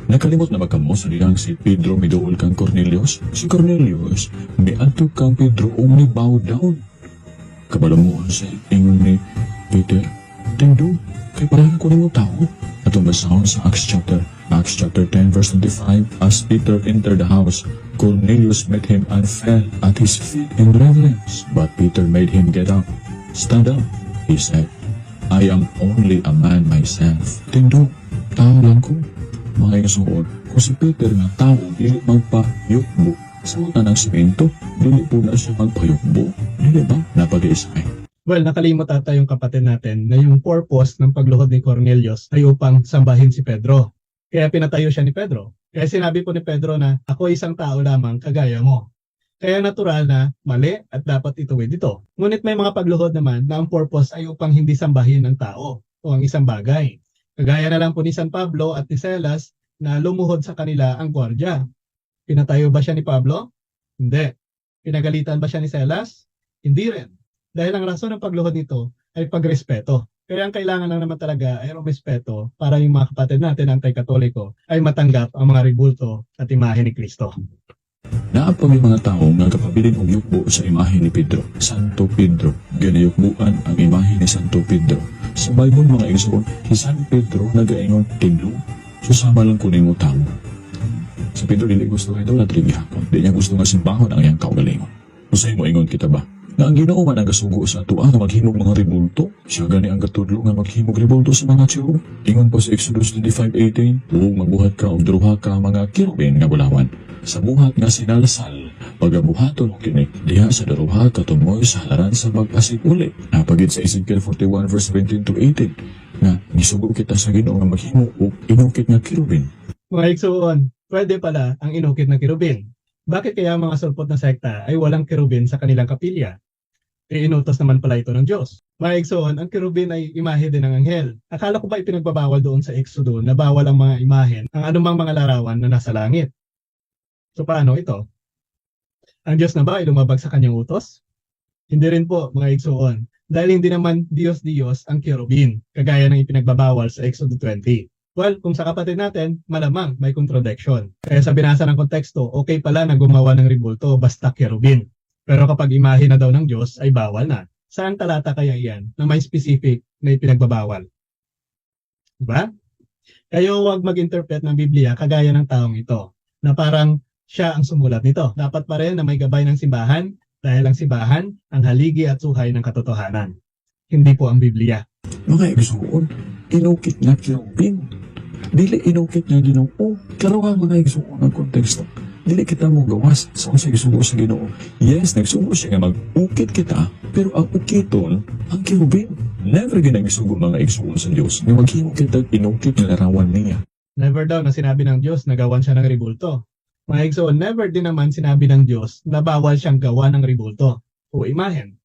Nakalimot na magkamo sa diyang si Pedro miduol kang Cornelius. Si Cornelius, miadto kang Pedro ni bow down. Kabalamuan sa ingon ni Peter, Tindo, kay parang ko mo tao. Atong basahon sa Acts chapter 10 verse 25, as Peter entered the house, Cornelius met him and fell at his feet in reverence. But Peter made him get up. Stand up, he said. I am only a man myself. Tindo, tao lang ko. Mga isuon, kung si Peter nga tao, dili magpayukbo. Sa mga ng simento, dili po na siya magpayukbo. Dili ba? Napag-iisay. Well, nakalimot ata yung kapatid natin na yung purpose ng pagluhod ni Cornelius ay upang sambahin si Pedro. Kaya pinatayo siya ni Pedro. Kaya sinabi po ni Pedro na ako isang tao lamang kagaya mo. Kaya natural na mali at dapat ituwid ito. Ngunit may mga pagluhod naman na ang purpose ay upang hindi sambahin ng tao o ang isang bagay. Kagaya na lang po ni San Pablo at ni Silas na lumuhod sa kanila ang gwardya. Pinatayo ba siya ni Pablo? Hindi. Pinagalitan ba siya ni Silas? Hindi rin. Dahil ang rason ng pagluhod nito ay pagrespeto. Kaya ang kailangan lang naman talaga ay respeto para yung mga kapatid natin anti-katoliko ay matanggap ang mga ribulto at imahe ni Kristo. Naapag yung mga tao nga kapabilin og yukbo sa imahe ni Pedro. Santo Pedro, ginayukbuan ang imahe ni Santo Pedro. Sa Bible mga igsoon, si San Pedro nagaingon Tindo, susama lang ko nimo tao. Si Pedro dili gusto ito na tribihakon. Di niya gusto nga simbahon ang iyang kaugalingon. Usay mo ingon kita ba? Na ang Ginoo man ang gasugo sa atua nga maghimog mga ribulto. Siya gani ang katudlo nga maghimog ribulto sa mga tiyo. Ingon pa sa Exodus 25:18, huwag magbuhat ka o druha ka mga kirubin nga bulawan. Sa buhat nga sinalasal, pagabuhaton mo kini, diha sa daruha katumoy sa halaran sa mag-asig uli. Napagid sa Ezekiel 41 verse 17-18, nga gisugo kita sa Ginoo nga maghimo o inukit nga kirubin. Mga igsuon, pwede pala ang inukit ng kirubin. Bakit kaya mga sulpot na sekta ay walang kirubin sa kanilang kapilya? Inutos naman pala ito ng Diyos. Mga igsoon, ang kirubin ay imahe din ng anghel. Akala ko ba ipinagbabawal doon sa Exodo na bawal ang mga imahen, ang anumang mga larawan na nasa langit? So paano ito? Ang Diyos na ba ay lumabag sa kanyang utos? Hindi rin po, mga igsoon. Dahil hindi naman Diyos-Diyos ang kirubin, kagaya ng ipinagbabawal sa Exodo 20. Well, kung sa kapatid natin, malamang may contradiction. Kaya sa binasa ng konteksto, okay pala na gumawa ng ribulto basta kirubin. Pero kapag imahe na daw ng Diyos, ay bawal na. Saan talata kaya iyan na may specific na ipinagbabawal? Diba? Kayo huwag mag-interpret ng Biblia kagaya ng taong ito, na parang siya ang sumulat nito. Dapat pa rin na may gabay ng simbahan, dahil ang simbahan ang haligi at suhay ng katotohanan. Hindi po ang Biblia. Mga igsuon, inukit nga kirubin. Dili inukit nga Ginoo. Klaro ang mga igsuon ang konteksto. Dili kita mo gawas sa kung sa isugo sa Ginoo. Yes, nagsugo siya nga mag-ukit kita, pero ang ukiton, ang kirubin. Never ginagisugo mga igsuon sa Diyos nga maghimo kita inukit na larawan niya. Never daw na sinabi ng Diyos na gawan siya ng ribulto. Mga igsoon, never din naman sinabi ng Diyos na bawal siyang gawa ng ribulto o imahen.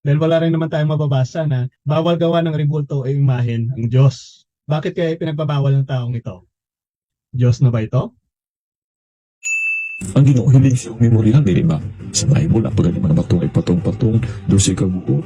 Dahil wala rin naman tayong mababasa na bawal gawa ng ribulto o imahen ang Diyos. Bakit kaya ipinagbabawal ng taong ito? Diyos na ba ito? Ang Ginoo hilig siya memorial, di ba? Sa Bible, ang pagani man batong ay patong-patong, 12 ka buo.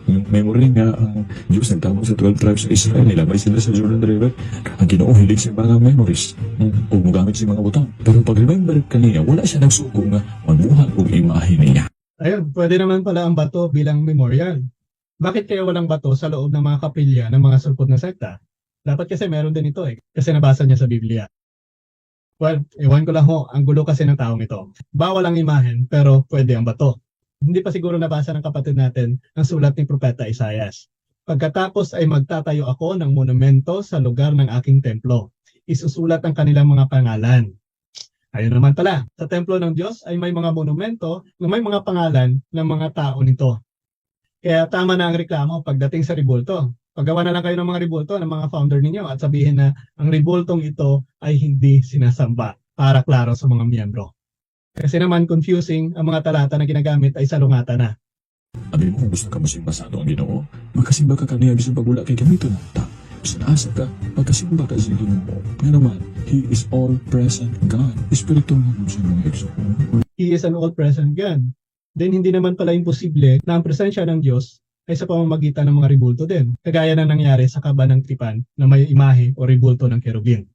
Yung memory nga, ang Diyos nagtawag sa 12 tribes sa Israel, nilabay sila sa Jordan River. Ang Ginoo hilig siya mga memories, o magamit siya mga butang. Pero pag remember kaniya, wala siya nagsugo nga magbuhat o imahe niya. Ayun, pwede naman pala ang bato bilang memorial. Bakit kaya walang bato sa loob ng mga kapilya ng mga sulpot na sekta? Dapat kasi meron din ito kasi nabasa niya sa Biblia. Well, ewan ko lang ho, ang gulo kasi ng taong ito. Bawal ang imahen, pero pwede ang bato. Hindi pa siguro nabasa ng kapatid natin ang sulat ni Propeta Isaias. Pagkatapos ay magtatayo ako ng monumento sa lugar ng aking templo. Isusulat ang kanilang mga pangalan. Ayun naman pala, sa templo ng Diyos ay may mga monumento na may mga pangalan ng mga tao nito. Kaya tama na ang reklamo pagdating sa ribulto. Paggawa na lang kayo ng mga ribulto ng mga founder ninyo at sabihin na ang ribultong ito ay hindi sinasamba para klaro sa mga miyembro. Kasi naman confusing ang mga talata na ginagamit ay salungatan na. Abi mo, gusto ka masimba sa ato ang Ginoo? Magkasimba ka kaniya bisan pagwala kay gamito na ta. Bisan asa ka, magkasimba ka sa Ginoo. Nga naman, He is all-present God. Espiritu mo sa mga igsoon. He is an all-present God. Then hindi naman pala imposible na ang presensya ng Diyos ay sa pamamagitan ng mga ribulto din, kagaya na nangyari sa Kaba ng Tipan na may imahe o ribulto ng kerubin.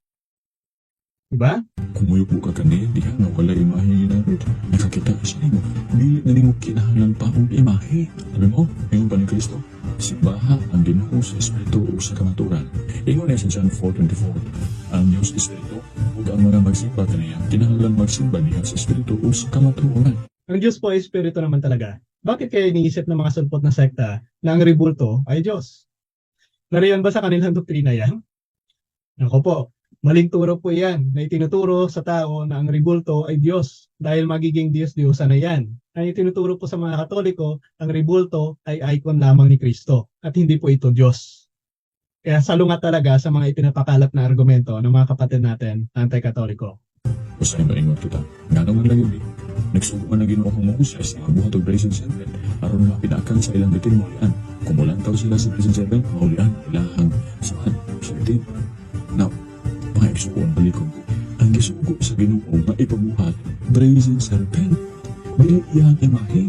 Diba? Kumuyo po ka kani, diha nga wala imahe ni Narod. Nakakita ka sa nimo. Di na nimo kinahanglan pa ang imahe. Alam mo, ngayon pa ni Kristo, simbaha ang Ginoo sa Espiritu o sa kamaturan. Ingon niya sa John 4:24, ang Diyos Espiritu, ug ang mga magsimba kaniya, kinahanglan magsimba niya sa Espiritu o sa kamaturan. Ang Diyos po ay Espiritu naman talaga. Bakit kaya iniisip ng mga sulpot na sekta na ang rebulto ay Diyos? Nariyan ba sa kanilang doktrina yan? Nako po, maling turo po yan na itinuturo sa tao na ang rebulto ay Diyos dahil magiging Diyos-Diyosa na yan. Ang itinuturo po sa mga Katoliko, ang rebulto ay icon lamang ni Kristo at hindi po ito Diyos. Kaya salungat talaga sa mga ipinapakalat na argumento ng mga kapatid natin na anti-Katoliko. Usay maingon kita, nga naman lang yun nagsuguan na Ginoo ang Moses nga buhat og Blazing Serpent aron mapinakan sa ilang bitin maulian. Kung mulantaw sila sa Blazing Serpent, maulian ilahang saan? Sultin. Now, mga igsuon balikon ko, ang gisugo sa Ginoo nga ipabuhat Blazing Serpent, dili iyang imahe.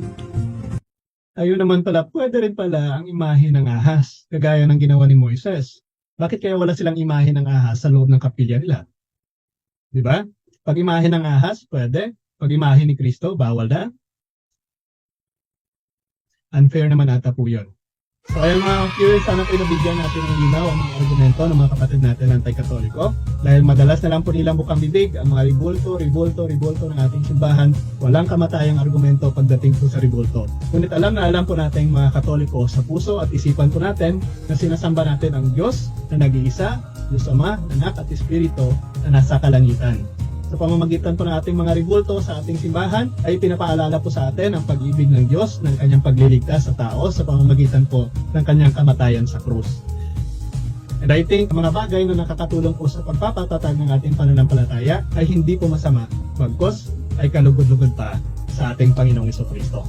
Ayun naman pala, pwede rin pala ang imahe ng ahas, kagaya ng ginawa ni Moises. Bakit kaya wala silang imahe ng ahas sa loob ng kapilya nila? Di ba? Pag imahe ng ahas, pwede. Pag imahe ni Kristo, bawal na. Unfair naman ata po yun. So ayun mga viewers, sana po nabigyan natin ng linaw ang mga argumento ng mga kapatid natin anti-Katoliko. Dahil madalas na lang po nilang bukang bibig ang mga rebulto ng ating simbahan. Walang kamatayang argumento pagdating po sa rebulto. Ngunit alam po natin mga Katoliko sa puso at isipan po natin na sinasamba natin ang Diyos na nag-iisa, Diyos Ama, Anak at Espiritu na nasa kalangitan. Sa pamamagitan po ng ating mga rebulto sa ating simbahan ay pinapaalala po sa atin ang pag-ibig ng Diyos ng kanyang pagliligtas sa tao sa pamamagitan po ng kanyang kamatayan sa krus. And I think mga bagay na nakakatulong po sa pagpapatatag ng ating pananampalataya ay hindi po masama, bagkus ay kalugod-lugod pa sa ating Panginoong Jesucristo.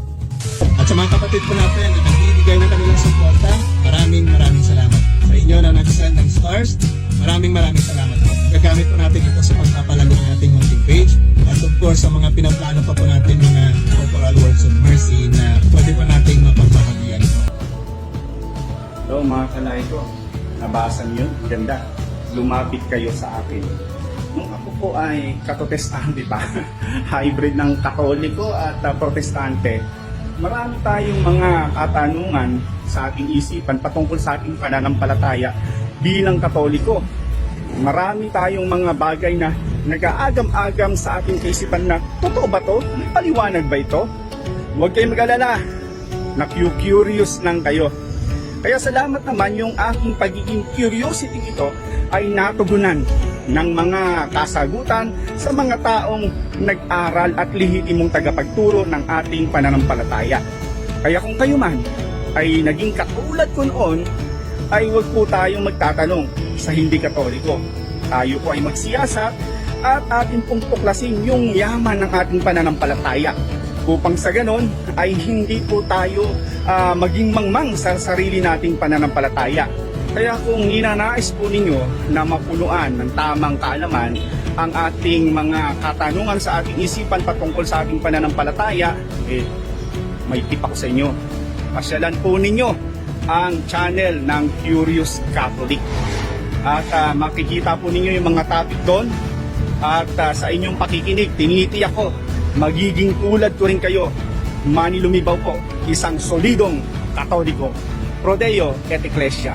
At sa mga kapatid po natin na nagbibigay ng kanilang suporta, maraming salamat. Sa inyo na nag-send ng stars, maraming salamat po. Gagamit po natin ito sa pagpapalago ng ating hunting page. At of course, sa mga pinaplano pa po natin mga corporal works of mercy na pwede po nating mapagbahagian po. So mga kalay ko, nabasa niyo, ganda. Lumapit kayo sa akin. Nung ako po ay katotestante ba? Hybrid ng Katoliko at Protestante. Marami tayong mga katanungan sa ating isipan patungkol sa ating pananampalataya bilang Katoliko. Marami tayong mga bagay na nag-aagam-agam sa ating kaisipan na totoo ba to? May paliwanag ba ito? Huwag kayong mag-alala. Na-curious lang kayo. Kaya salamat naman yung aking pagiging curiosity ito ay natugunan ng mga kasagutan sa mga taong nag-aral at lehitimong tagapagturo ng ating pananampalataya. Kaya kung kayo man ay naging katulad ko noon, ay huwag po tayong magtatanong sa hindi Katoliko. Tayo po ay magsiyasat at atin pong tuklasin yung yaman ng ating pananampalataya upang sa ganon ay hindi po tayo maging mangmang sa sarili nating pananampalataya. Kaya kung ninanais po ninyo na mapunuan ng tamang kaalaman ang ating mga katanungan sa ating isipan patungkol sa ating pananampalataya, may tip ako sa inyo. Pasyalan po ninyo ang channel ng Curious Catholic. At makikita po ninyo yung mga topic doon. At sa inyong pakikinig, tinitiyak ko, magiging tulad ko rin kayo. Mani lumibaw po, isang solidong Katoliko. Pro Deo et Ecclesia.